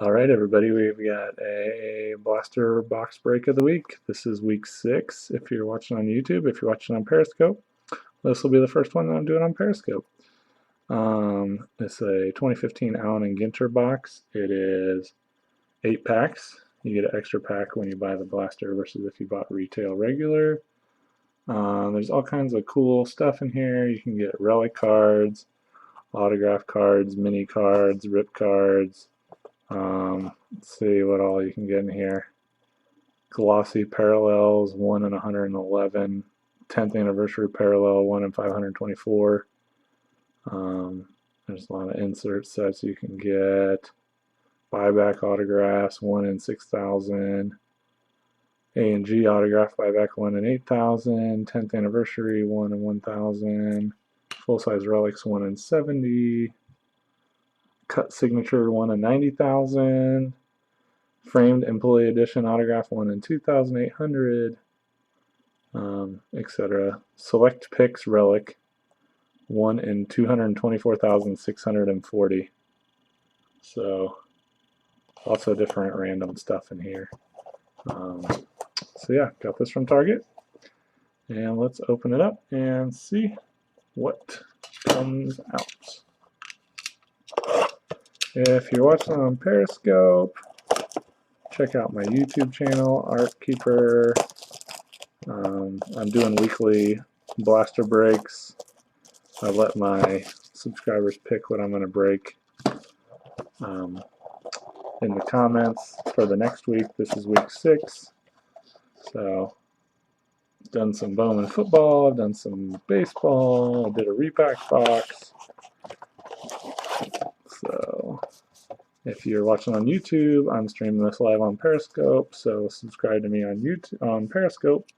All right, everybody, we've got a blaster box break of the week. This is week 6 if you're watching on YouTube. If you're watching on Periscope, this will be the first one that I'm doing on Periscope. It's a 2015 Allen and Ginter box. It is 8 packs. You get an extra pack when you buy the blaster versus if you bought retail regular. There's all kinds of cool stuff in here. You can get relic cards, autograph cards, mini cards, rip cards. Let's see what all you can get in here. Glossy parallels, 1 in 111. 10th anniversary parallel, 1 in 524. There's a lot of insert sets you can get. Buyback autographs, 1 in 6,000. A and G autograph buyback, 1 in 8,000. 10th anniversary, 1 in 1,000. Full size relics, 1 in 70. Cut signature, 1 in 90,000. Framed employee edition autograph, 1 in 2,800, etc. Select picks relic, 1 in 224,640. So lots of different random stuff in here. So yeah, got this from Target, and let's open it up and see what comes out. If you're watching on Periscope, check out my YouTube channel, Art Keeper. I'm doing weekly blaster breaks. I let my subscribers pick what I'm going to break in the comments for the next week. This is week 6. So I've done some Bowman football, I've done some baseball, I did a repack box. So if you're watching on YouTube, I'm streaming this live on Periscope, so subscribe to me on YouTube, on Periscope,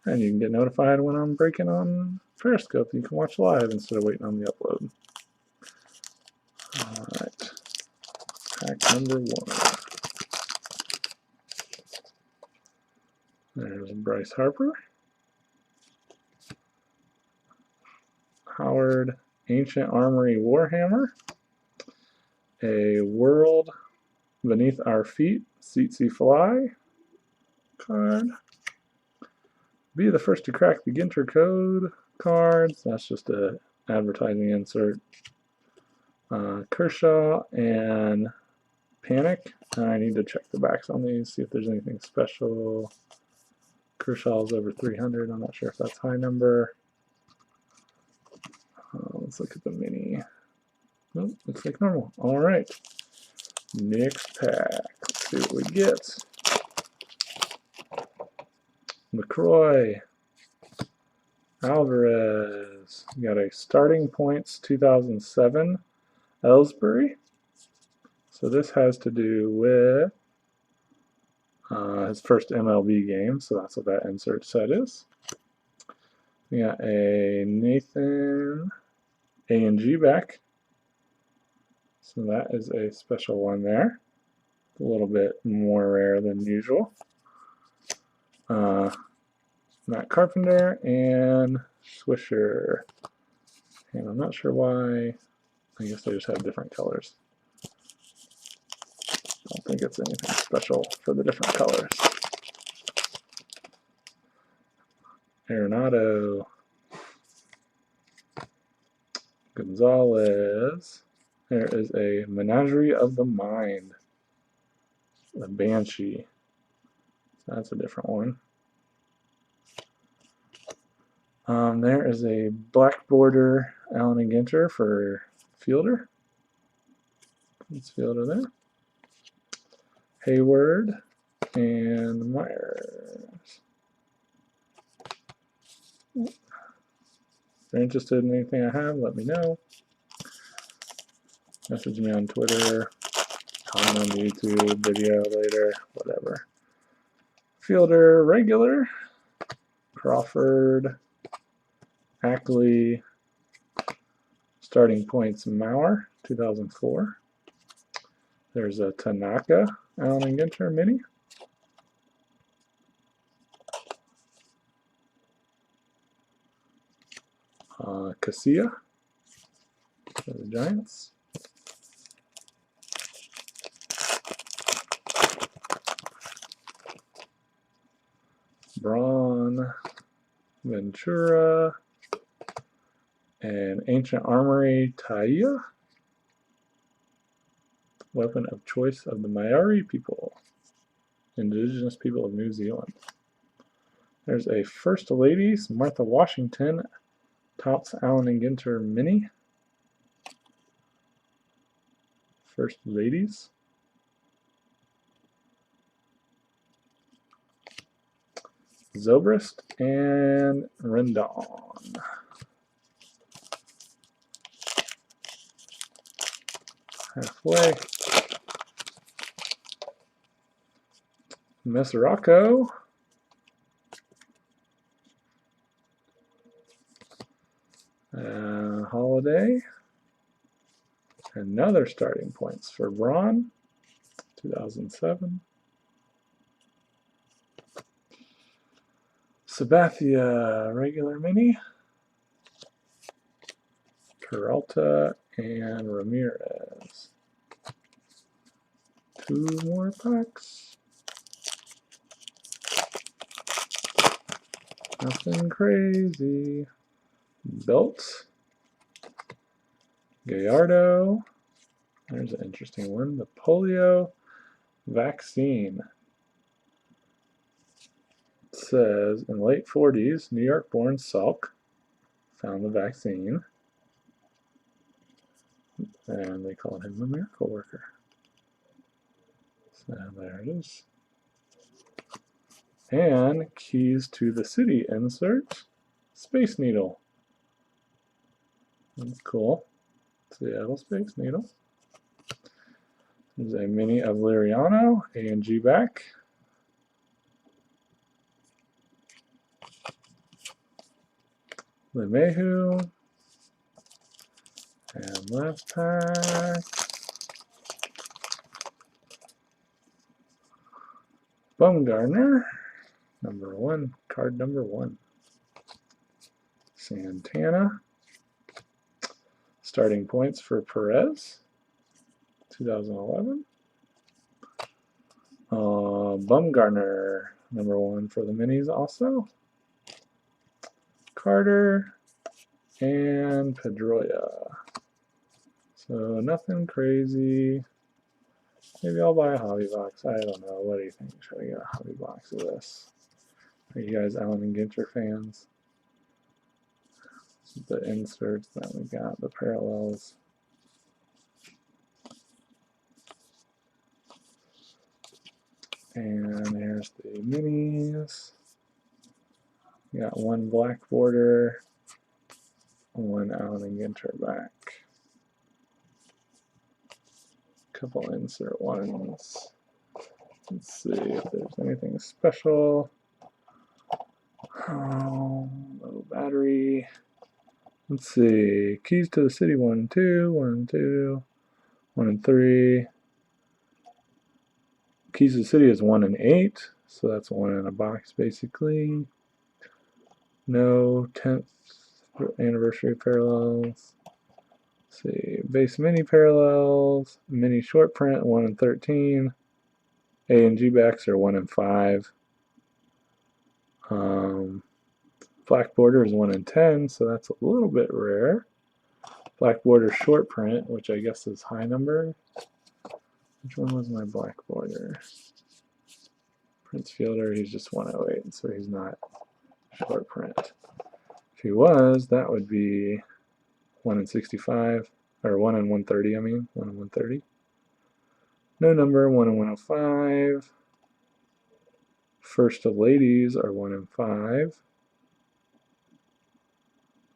and you can get notified when I'm breaking on Periscope. You can watch live instead of waiting on the upload. Alright, pack number 1. There's Bryce Harper. Howard Ancient Armory Warhammer. A World Beneath Our Feet, Tsetse Fly card. Be the first to crack the Ginter code cards. That's just a advertising insert. Kershaw and Panic. I need to check the backs on these, see if there's anything special. Kershaw's over 300. I'm not sure if that's high number. Let's look at the mini. Nope, looks like normal. All right. Next pack. Let's see what we get. LaCroix. Alvarez. We got a Starting Points 2007 Ellsbury. So this has to do with his first MLB game, so that's what that insert set is. We got a Nathan A&G back. So that is a special one there. A little bit more rare than usual. Matt Carpenter and Swisher. And I'm not sure why. I guess they just have different colors. I don't think it's anything special for the different colors. Arenado. Gonzalez. There is a Menagerie of the Mind. The Banshee. So that's a different one. There is a black border Allen and Ginter for Fielder. It's Fielder there. Hayward and Myers. If you're interested in anything I have, let me know. Message me on Twitter, comment on the YouTube video later, whatever. Fielder regular. Crawford. Ackley. Starting Points Mauer, 2004. There's a Tanaka Allen and Ginter mini. Casilla for the Giants. Ventura, an ancient armory, Taia, weapon of choice of the Maori people, indigenous people of New Zealand. There's a First Ladies, Martha Washington, Tops Allen and Ginter Mini. First Ladies. Zobrist and Rendon. Halfway. Miss Rocco. Holiday. Another starting points for Braun. 2007. Sabathia regular mini. Peralta and Ramirez. 2 more packs. Nothing crazy. Belt. Gallardo. There's an interesting one. The polio vaccine. It says in late 40s, New York born Salk found the vaccine. And they called him a miracle worker. So there it is. And Keys to the City insert. Space Needle. That's cool. Seattle Space Needle. There's a mini of Liriano, A and G back. LeMahieu. And last pack. Bumgarner. Number 1. Card number 1. Santana. Starting points for Perez. 2011. Bumgarner. Number 1 for the minis also. Carter. And Pedroia. So nothing crazy. Maybe I'll buy a hobby box. I don't know. What do you think? Should I get a hobby box of this? Are you guys Allen and Ginter fans? The inserts that we got, the parallels. And there's the minis. We got 1 black border, 1 Allen and Ginter back. Couple insert ones. Let's see if there's anything special. Oh, low battery. Let's see. Keys to the City 1 and 2, 1 and 2, 1 and 3. Keys to the City is 1 and 8, so that's 1 in a box basically. No 10th anniversary parallels. Let's see. Base mini parallels, mini short print 1 and 13. A and G backs are 1 and 5. Black border is 1 and 10, so that's a little bit rare. Black border short print, which I guess is high number. Which one was my black border? Prince Fielder, he's just 108, so he's not short print. If he was, that would be 1 in 65, or 1 in 130, I mean, 1 in 130. No number, 1 in 105. First of Ladies are 1 in 5.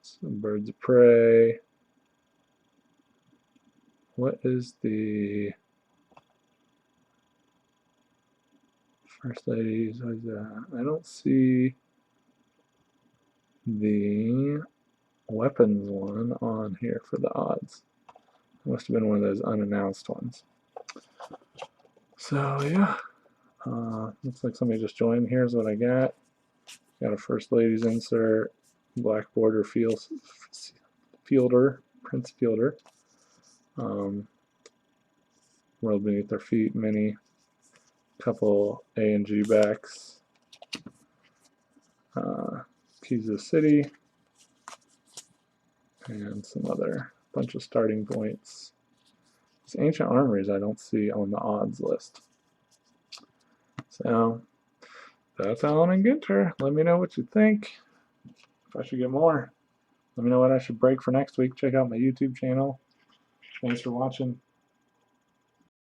Some Birds of Prey. What is the First Ladies? What is that? I don't see the weapons one on here for the odds. It must have been one of those unannounced ones. So yeah, looks like somebody just joined. Here's what I got. Got a First Ladies insert, black border fielder, Prince Fielder. World Beneath Their Feet mini, couple A and G backs, Keys of the City, and some other bunch of starting points. These ancient armories I don't see on the odds list. So that's Alan and Ginter. Let me know what you think. If I should get more, let me know what I should break for next week. Check out my YouTube channel. Thanks for watching.